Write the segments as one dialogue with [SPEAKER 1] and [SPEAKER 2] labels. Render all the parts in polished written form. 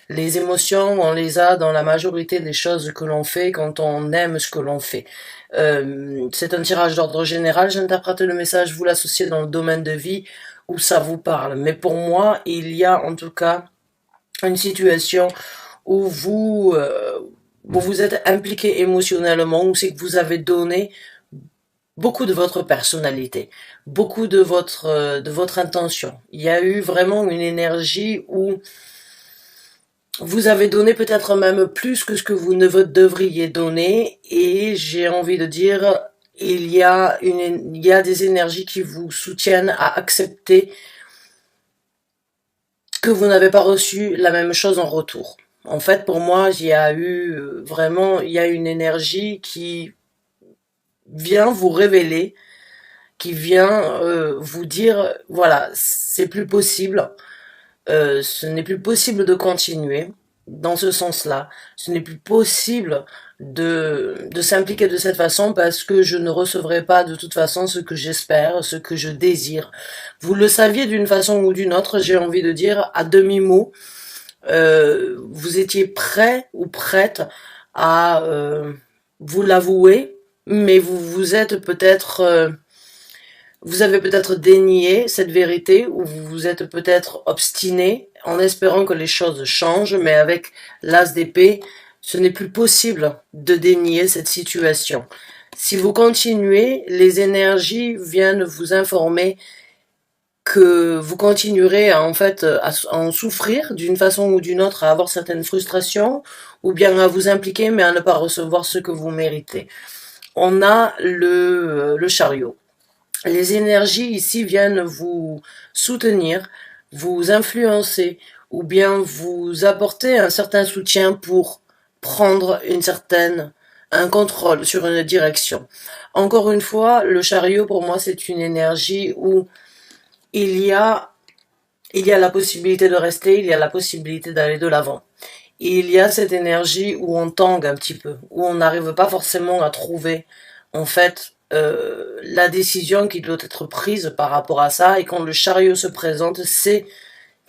[SPEAKER 1] Les émotions, on les a dans la majorité des choses que l'on fait quand on aime ce que l'on fait. C'est un tirage d'ordre général, j'interprète le message, vous l'associez dans le domaine de vie où ça vous parle. Mais pour moi, il y a en tout cas une situation où vous vous êtes impliqué émotionnellement, où c'est que vous avez donné beaucoup de votre personnalité, beaucoup de votre intention. Il y a eu vraiment une énergie où vous avez donné peut-être même plus que ce que vous ne devriez donner, et j'ai envie de dire, il y a des énergies qui vous soutiennent à accepter que vous n'avez pas reçu la même chose en retour. En fait, pour moi, il y a eu vraiment, il y a une énergie qui vient vous révéler, qui vient vous dire, voilà, c'est plus possible, ce n'est plus possible de continuer dans ce sens-là. Ce n'est plus possible de s'impliquer de cette façon parce que je ne recevrai pas de toute façon ce que j'espère, ce que je désire. Vous le saviez d'une façon ou d'une autre, j'ai envie de dire à demi-mot, vous étiez prêt ou prête à vous l'avouer, mais vous êtes peut-être vous avez peut-être dénié cette vérité, ou vous vous êtes peut-être obstiné en espérant que les choses changent, mais avec l'as d'épée, ce n'est plus possible de dénier cette situation. Si vous continuez, les énergies viennent vous informer que vous continuerez à, en fait à en souffrir d'une façon ou d'une autre, à avoir certaines frustrations, ou bien à vous impliquer mais à ne pas recevoir ce que vous méritez. On a le chariot. Les énergies ici viennent vous soutenir, vous influencer, ou bien vous apporter un certain soutien pour prendre un contrôle sur une direction. Encore une fois, le chariot pour moi c'est une énergie où il y a, il y a la possibilité de rester, il y a la possibilité d'aller de l'avant. Il y a cette énergie où on tangue un petit peu, où on n'arrive pas forcément à trouver, en fait, la décision qui doit être prise par rapport à ça. Et quand le chariot se présente, c'est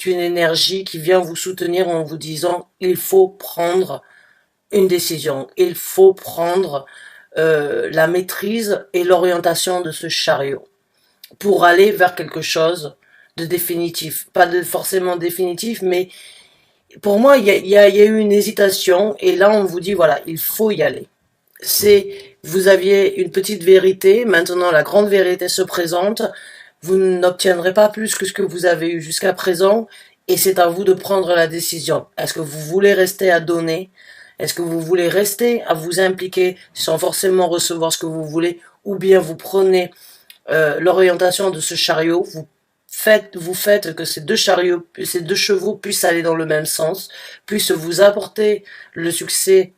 [SPEAKER 1] une énergie qui vient vous soutenir en vous disant il faut prendre une décision, il faut prendre la maîtrise et l'orientation de ce chariot pour aller vers quelque chose de définitif. Pas de forcément définitif, mais pour moi, il y a eu une hésitation, et là, on vous dit, voilà, il faut y aller. Vous aviez une petite vérité, maintenant la grande vérité se présente, vous n'obtiendrez pas plus que ce que vous avez eu jusqu'à présent, et c'est à vous de prendre la décision. Est-ce que vous voulez rester à donner? Est-ce que vous voulez rester à vous impliquer sans forcément recevoir ce que vous voulez? Ou bien vous prenez l'orientation de ce chariot, vous faites que ces deux chariots, ces deux chevaux puissent aller dans le même sens, puissent vous apporter le succès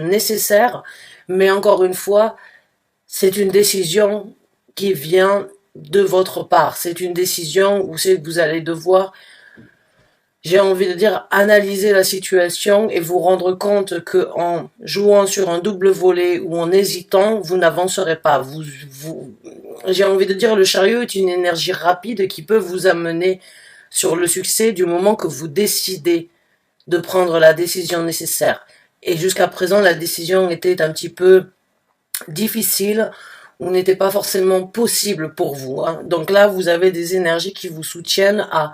[SPEAKER 1] nécessaire, mais encore une fois, c'est une décision qui vient de votre part. C'est une décision où c'est que vous allez devoir, j'ai envie de dire, analyser la situation et vous rendre compte que en jouant sur un double volet ou en hésitant, vous n'avancerez pas. J'ai envie de dire, le chariot est une énergie rapide qui peut vous amener sur le succès du moment que vous décidez de prendre la décision nécessaire. Et jusqu'à présent, la décision était un petit peu difficile ou n'était pas forcément possible pour vous. Donc là, vous avez des énergies qui vous soutiennent à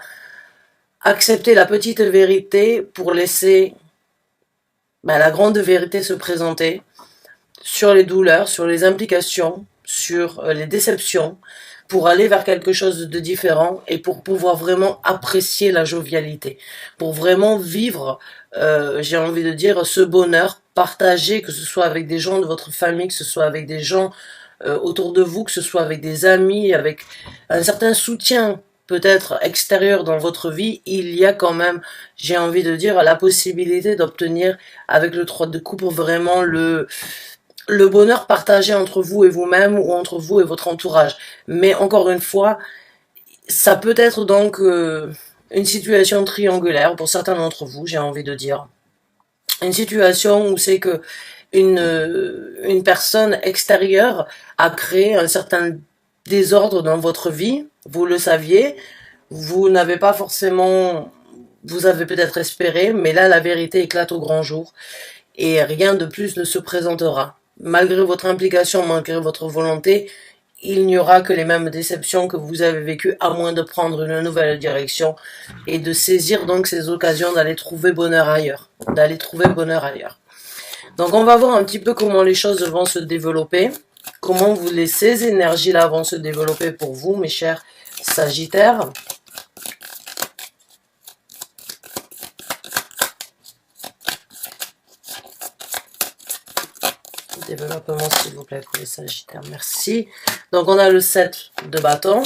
[SPEAKER 1] accepter la petite vérité pour laisser la grande vérité se présenter sur les douleurs, sur les implications, sur les déceptions, pour aller vers quelque chose de différent et pour pouvoir vraiment apprécier la jovialité, pour vraiment vivre, j'ai envie de dire, ce bonheur partagé, que ce soit avec des gens de votre famille, que ce soit avec des gens autour de vous, que ce soit avec des amis, avec un certain soutien peut-être extérieur dans votre vie, il y a quand même, j'ai envie de dire, la possibilité d'obtenir avec le 3 de coupe vraiment le bonheur partagé entre vous et vous-même ou entre vous et votre entourage. Mais encore une fois, ça peut être donc une situation triangulaire pour certains d'entre vous, j'ai envie de dire. Une situation où c'est que une personne extérieure a créé un certain désordre dans votre vie, vous le saviez, vous n'avez pas forcément vous avez peut-être espéré, mais là la vérité éclate au grand jour et rien de plus ne se présentera. Malgré votre implication, malgré votre volonté, il n'y aura que les mêmes déceptions que vous avez vécues, à moins de prendre une nouvelle direction et de saisir donc ces occasions d'aller trouver bonheur ailleurs. D'aller trouver bonheur ailleurs. Donc on va voir un petit peu comment les choses vont se développer, comment ces énergies-là vont se développer pour vous, mes chers Sagittaires. Développement, s'il vous plaît, pour les Sagittaires. Merci. Donc, on a le 7 de bâton.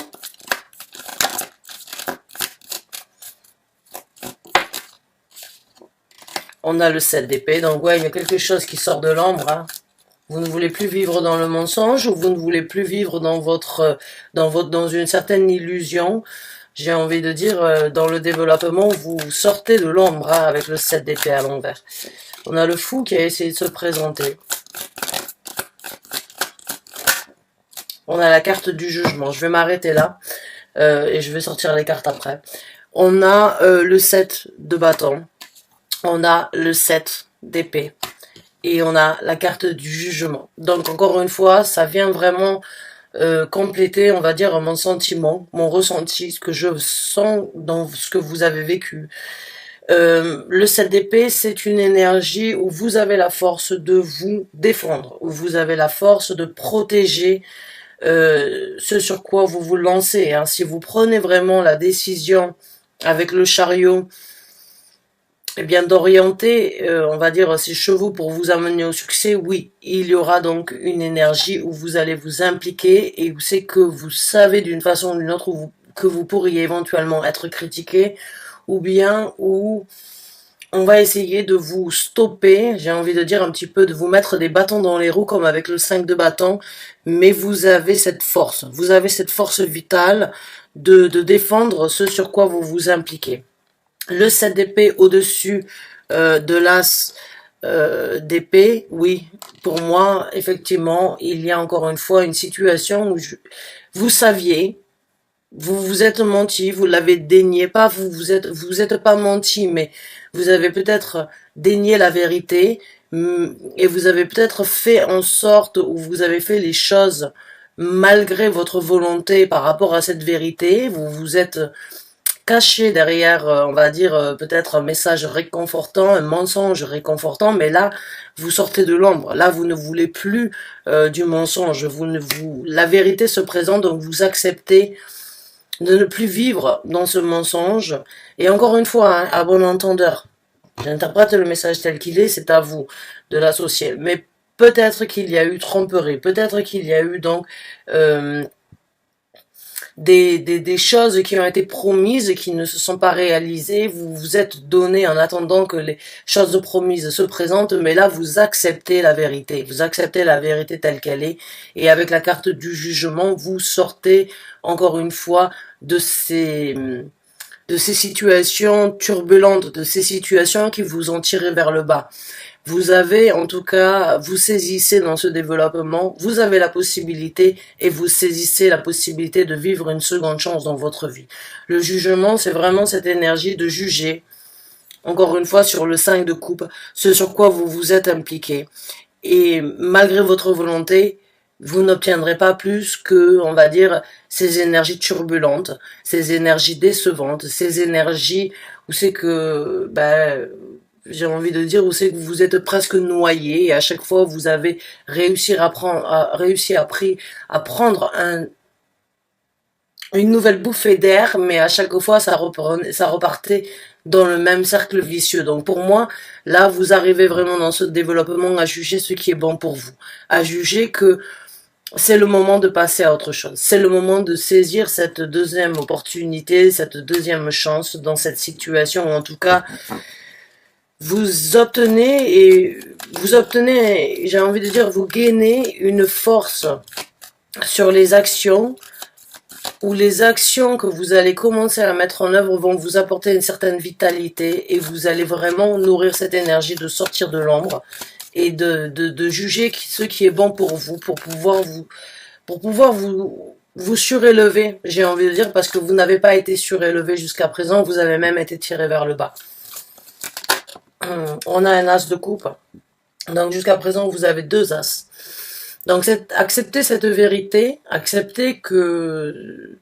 [SPEAKER 1] On a le 7 d'épée. Donc, ouais, il y a quelque chose qui sort de l'ombre. Hein. Vous ne voulez plus vivre dans le mensonge ou vous ne voulez plus vivre dans une certaine illusion. J'ai envie de dire, dans le développement, vous sortez de l'ombre hein, avec le 7 d'épée à l'envers. On a le fou qui a essayé de se présenter. On a la carte du jugement. Je vais m'arrêter là et je vais sortir les cartes après. On a le 7 de bâton. On a le 7 d'épée. Et on a la carte du jugement. Donc encore une fois, ça vient vraiment compléter, on va dire, mon sentiment, mon ressenti, ce que je sens dans ce que vous avez vécu. Le 7 d'épée, c'est une énergie où vous avez la force de vous défendre, où vous avez la force de protéger ce sur quoi vous vous lancez. Hein. Si vous prenez vraiment la décision avec le chariot, eh bien d'orienter, on va dire, ces chevaux pour vous amener au succès, oui, il y aura donc une énergie où vous allez vous impliquer et où c'est que vous savez d'une façon ou d'une autre que vous pourriez éventuellement être critiqué, ou bien où on va essayer de vous stopper, j'ai envie de dire un petit peu, de vous mettre des bâtons dans les roues comme avec le 5 de bâton, mais vous avez cette force vitale de défendre ce sur quoi vous vous impliquez. Le 7 d'épée au-dessus de l'as d'épée, oui, pour moi, effectivement, il y a encore une fois une situation où vous saviez, vous vous êtes menti, vous l'avez dénié, pas vous êtes pas menti, mais vous avez peut-être dénié la vérité et vous avez peut-être fait en sorte ou vous avez fait les choses malgré votre volonté par rapport à cette vérité. Vous vous êtes caché derrière, on va dire, peut-être un message réconfortant, un mensonge réconfortant, mais là, vous sortez de l'ombre. Là, vous ne voulez plus du mensonge. La vérité se présente, donc vous acceptez de ne plus vivre dans ce mensonge. Et encore une fois, hein, à bon entendeur, j'interprète le message tel qu'il est, c'est à vous de l'associer. Mais peut-être qu'il y a eu tromperie, peut-être qu'il y a eu donc des choses qui ont été promises et qui ne se sont pas réalisées. Vous vous êtes donné en attendant que les choses promises se présentent, mais là vous acceptez la vérité. Vous acceptez la vérité telle qu'elle est. Et avec la carte du jugement, vous sortez encore une fois de ces situations turbulentes, de ces situations qui vous ont tiré vers le bas. Vous avez, en tout cas, vous saisissez dans ce développement, vous avez la possibilité et vous saisissez la possibilité de vivre une seconde chance dans votre vie. Le jugement, c'est vraiment cette énergie de juger, encore une fois, sur le 5 de coupe, ce sur quoi vous vous êtes impliqué. Et malgré votre volonté, vous n'obtiendrez pas plus que, on va dire, ces énergies turbulentes, ces énergies décevantes, ces énergies où c'est que, j'ai envie de dire où c'est que vous êtes presque noyé et à chaque fois vous avez réussi à prendre une nouvelle bouffée d'air, mais à chaque fois ça repartait dans le même cercle vicieux. Donc pour moi, là vous arrivez vraiment dans ce développement à juger ce qui est bon pour vous, à juger que c'est le moment de passer à autre chose. C'est le moment de saisir cette deuxième opportunité, cette deuxième chance dans cette situation, ou en tout cas, vous obtenez, j'ai envie de dire, vous gainez une force sur les actions, où les actions que vous allez commencer à mettre en œuvre vont vous apporter une certaine vitalité, et vous allez vraiment nourrir cette énergie de sortir de l'ombre, et de juger ce qui est bon pour vous, pour pouvoir vous vous surélever, j'ai envie de dire, parce que vous n'avez pas été surélevé jusqu'à présent, vous avez même été tiré vers le bas. On a un as de coupe, donc jusqu'à présent vous avez deux as. Donc acceptez cette vérité, acceptez que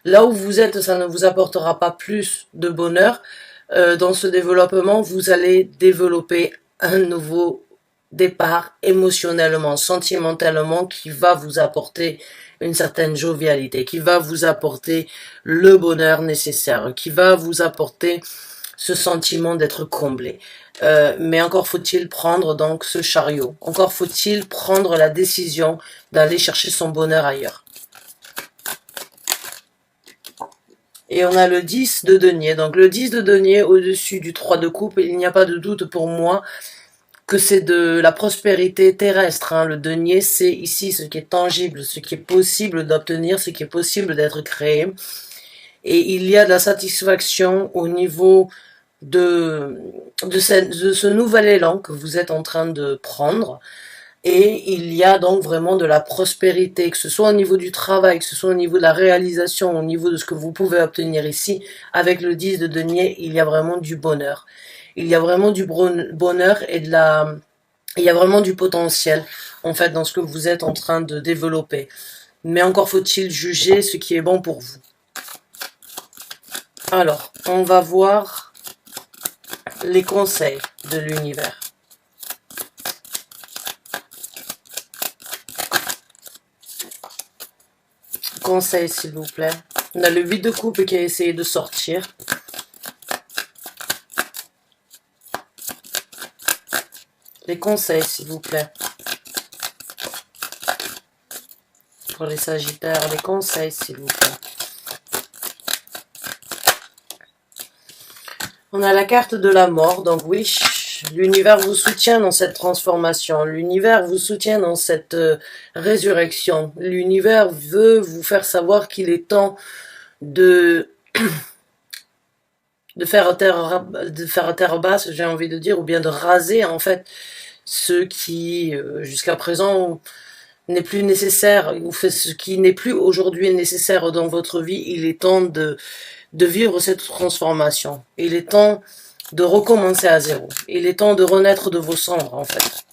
[SPEAKER 1] là où vous êtes, ça ne vous apportera pas plus de bonheur. Dans ce développement, vous allez développer un nouveau départ émotionnellement, sentimentalement, qui va vous apporter une certaine jovialité, qui va vous apporter le bonheur nécessaire, qui va vous apporter ce sentiment d'être comblé. Mais encore faut-il prendre donc ce chariot, encore faut-il prendre la décision d'aller chercher son bonheur ailleurs. Et on a le 10 de denier. Donc le 10 de denier au-dessus du 3 de coupe, il n'y a pas de doute pour moi que c'est de la prospérité terrestre. Hein. Le denier, c'est ici ce qui est tangible, ce qui est possible d'obtenir, ce qui est possible d'être créé. Et il y a de la satisfaction au niveau de ce nouvel élan que vous êtes en train de prendre. Et il y a donc vraiment de la prospérité, que ce soit au niveau du travail, que ce soit au niveau de la réalisation, au niveau de ce que vous pouvez obtenir ici. Avec le 10 de denier, il y a vraiment du bonheur. Il y a vraiment du bonheur et il y a vraiment du potentiel, en fait, dans ce que vous êtes en train de développer. Mais encore faut-il juger ce qui est bon pour vous. Alors, on va voir les conseils de l'univers. Conseils, s'il vous plaît. On a le 8 de coupe qui a essayé de sortir. Les conseils, s'il vous plaît. Pour les sagittaires, les conseils, s'il vous plaît. On a la carte de la mort, donc oui, l'univers vous soutient dans cette transformation. L'univers vous soutient dans cette résurrection. L'univers veut vous faire savoir qu'il est temps de faire terre basse, j'ai envie de dire, ou bien de raser en fait ce qui jusqu'à présent n'est plus nécessaire, ou fait ce qui n'est plus aujourd'hui nécessaire dans votre vie. Il est temps de vivre cette transformation. Il est temps de recommencer à zéro. Il est temps de renaître de vos cendres, en fait.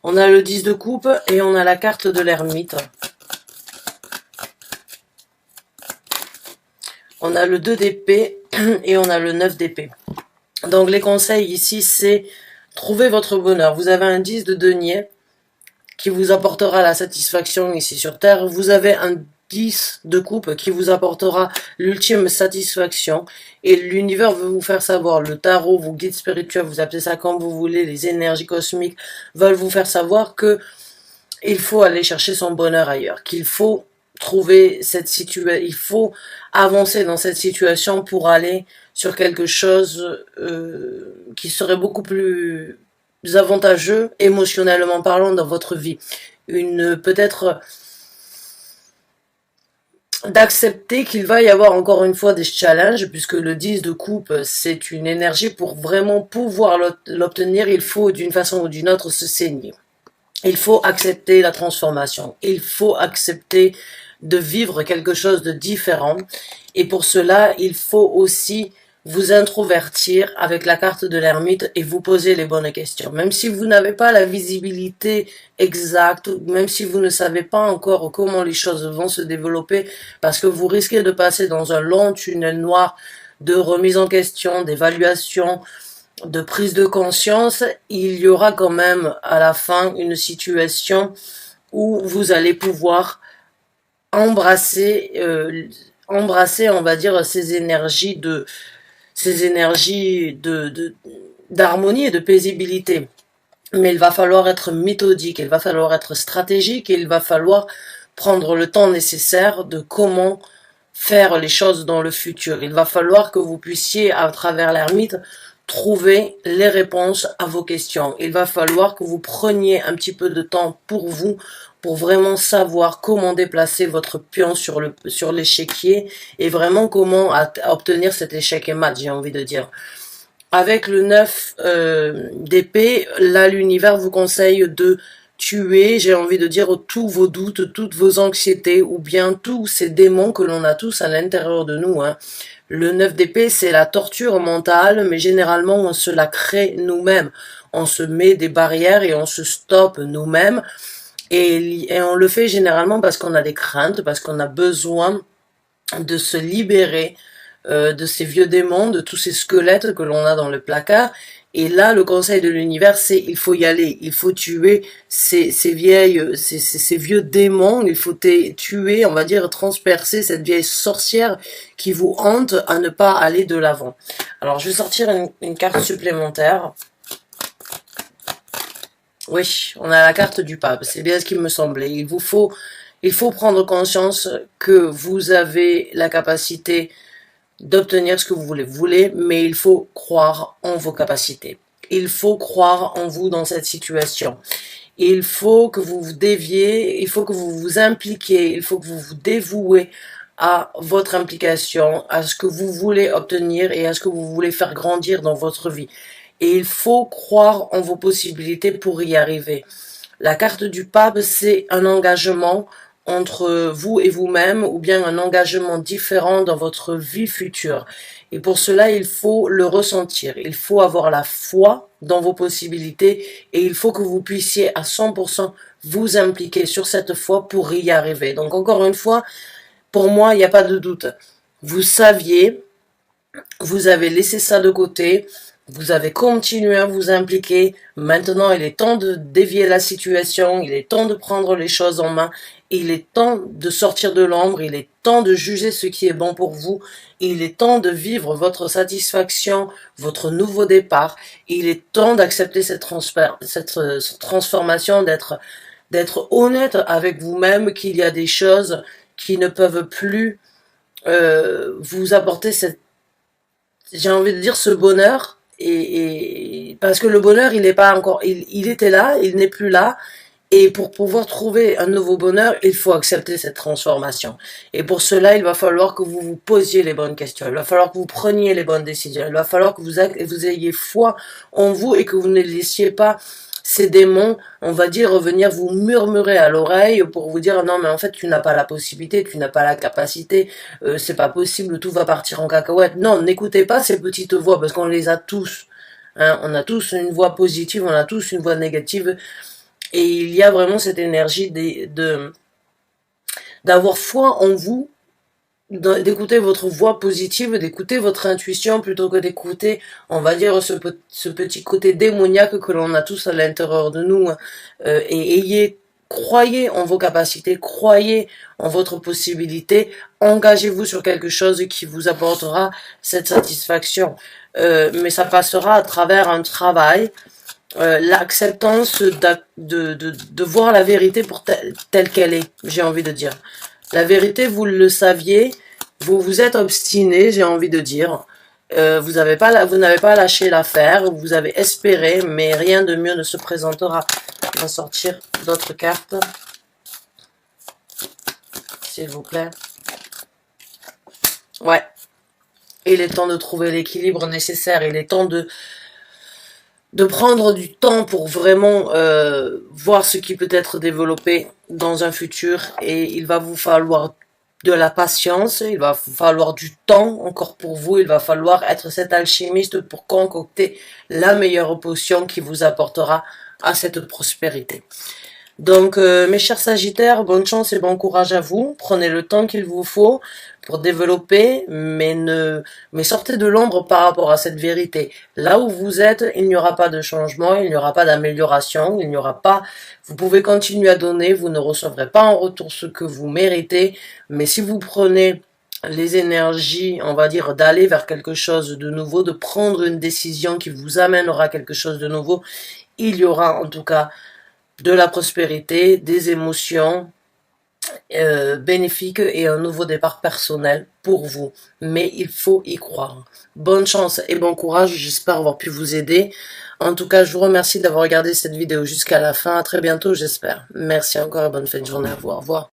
[SPEAKER 1] On a le 10 de coupe et on a la carte de l'ermite. On a le 2 d'épée et on a le 9 d'épée. Donc les conseils ici, c'est trouver votre bonheur. Vous avez un 10 de denier qui vous apportera la satisfaction ici sur Terre. Vous avez un 10 de coupe qui vous apportera l'ultime satisfaction. Et l'univers veut vous faire savoir, le tarot, vos guides spirituels, vous appelez ça comme vous voulez, les énergies cosmiques veulent vous faire savoir que il faut aller chercher son bonheur ailleurs, qu'il faut trouver cette situation, il faut avancer dans cette situation pour aller sur quelque chose qui serait beaucoup plus avantageux, émotionnellement parlant, dans votre vie. Peut-être d'accepter qu'il va y avoir encore une fois des challenges, puisque le 10 de coupe, c'est une énergie pour vraiment pouvoir l'obtenir, il faut d'une façon ou d'une autre se saigner. Il faut accepter la transformation. Il faut accepter de vivre quelque chose de différent. Et pour cela, il faut aussi vous introvertir avec la carte de l'ermite et vous poser les bonnes questions. Même si vous n'avez pas la visibilité exacte, même si vous ne savez pas encore comment les choses vont se développer, parce que vous risquez de passer dans un long tunnel noir de remise en question, d'évaluation, de prise de conscience, il y aura quand même à la fin une situation où vous allez pouvoir embrasser, on va dire, ces énergies d'harmonie et de paisibilité. Mais il va falloir être méthodique, il va falloir être stratégique, et il va falloir prendre le temps nécessaire de comment faire les choses dans le futur. Il va falloir que vous puissiez, à travers l'ermite, trouver les réponses à vos questions. Il va falloir que vous preniez un petit peu de temps pour vous, pour vraiment savoir comment déplacer votre pion sur l'échiquier et vraiment comment obtenir cet échec et mat, j'ai envie de dire. Avec le 9 d'épée, là l'univers vous conseille de tuer, j'ai envie de dire, tous vos doutes, toutes vos anxiétés, ou bien tous ces démons que l'on a tous à l'intérieur de nous, hein. Le 9 d'épée, c'est la torture mentale, mais généralement, on se la crée nous-mêmes. On se met des barrières et on se stoppe nous-mêmes. Et on le fait généralement parce qu'on a des craintes, parce qu'on a besoin de se libérer de ces vieux démons, de tous ces squelettes que l'on a dans le placard. Et là, le conseil de l'univers, c'est il faut y aller, il faut tuer ces vieux démons, il faut tuer, on va dire, transpercer cette vieille sorcière qui vous hante à ne pas aller de l'avant. Alors, je vais sortir une carte supplémentaire. Oui, on a la carte du pape, c'est bien ce qu'il me semblait. Il faut prendre conscience que vous avez la capacité d'obtenir ce que vous voulez, mais il faut croire en vos capacités. Il faut croire en vous dans cette situation. Il faut que vous vous déviez, il faut que vous vous impliquiez, il faut que vous vous dévouez à votre implication, à ce que vous voulez obtenir et à ce que vous voulez faire grandir dans votre vie. Et il faut croire en vos possibilités pour y arriver. La carte du pape, c'est un engagement entre vous et vous-même, ou bien un engagement différent dans votre vie future. Et pour cela, il faut le ressentir. Il faut avoir la foi dans vos possibilités et il faut que vous puissiez à 100% vous impliquer sur cette foi pour y arriver. Donc encore une fois, pour moi, il n'y a pas de doute. Vous saviez, vous avez laissé ça de côté, vous avez continué à vous impliquer. Maintenant, il est temps de dévier la situation. Il est temps de prendre les choses en main. Il est temps de sortir de l'ombre. Il est temps de juger ce qui est bon pour vous. Il est temps de vivre votre satisfaction, votre nouveau départ. Il est temps d'accepter cette transformation, d'être honnête avec vous-même qu'il y a des choses qui ne peuvent plus vous apporter j'ai envie de dire ce bonheur. Et parce que le bonheur, il n'est pas encore, il était là, il n'est plus là. Et pour pouvoir trouver un nouveau bonheur, il faut accepter cette transformation. Et pour cela, il va falloir que vous vous posiez les bonnes questions. Il va falloir que vous preniez les bonnes décisions. Il va falloir que vous ayez foi en vous et que vous ne laissiez pas ces démons, on va dire, venir vous murmurer à l'oreille pour vous dire non mais en fait tu n'as pas la possibilité, tu n'as pas la capacité, c'est pas possible, tout va partir en cacahuète. Non, n'écoutez pas ces petites voix parce qu'on les a tous. Hein, on a tous une voix positive, on a tous une voix négative et il y a vraiment cette énergie d'avoir foi en vous, d'écouter votre voix positive, d'écouter votre intuition plutôt que d'écouter, on va dire, ce petit côté démoniaque que l'on a tous à l'intérieur de nous. Et croyez en vos capacités, croyez en votre possibilité, engagez-vous sur quelque chose qui vous apportera cette satisfaction. Mais ça passera à travers un travail, l'acceptance de voir la vérité pour telle qu'elle est, j'ai envie de dire. La vérité, vous le saviez, vous vous êtes obstiné, j'ai envie de dire. Vous n'avez pas lâché l'affaire, vous avez espéré, mais rien de mieux ne se présentera. On va sortir d'autres cartes, s'il vous plaît. Ouais. Il est temps de trouver l'équilibre nécessaire, il est temps de prendre du temps pour vraiment voir ce qui peut être développé dans un futur et il va vous falloir de la patience, il va vous falloir du temps encore pour vous, il va falloir être cet alchimiste pour concocter la meilleure potion qui vous apportera à cette prospérité. Donc, mes chers Sagittaires, bonne chance et bon courage à vous. Prenez le temps qu'il vous faut pour développer, mais sortez de l'ombre par rapport à cette vérité. Là où vous êtes, il n'y aura pas de changement, il n'y aura pas d'amélioration, il n'y aura pas... Vous pouvez continuer à donner, vous ne recevrez pas en retour ce que vous méritez, mais si vous prenez les énergies, on va dire, d'aller vers quelque chose de nouveau, de prendre une décision qui vous amènera quelque chose de nouveau, il y aura en tout cas de la prospérité, des émotions bénéfiques et un nouveau départ personnel pour vous. Mais il faut y croire. Bonne chance et bon courage, j'espère avoir pu vous aider. En tout cas, je vous remercie d'avoir regardé cette vidéo jusqu'à la fin. À très bientôt, j'espère. Merci encore et bonne fin de journée à vous. Au revoir.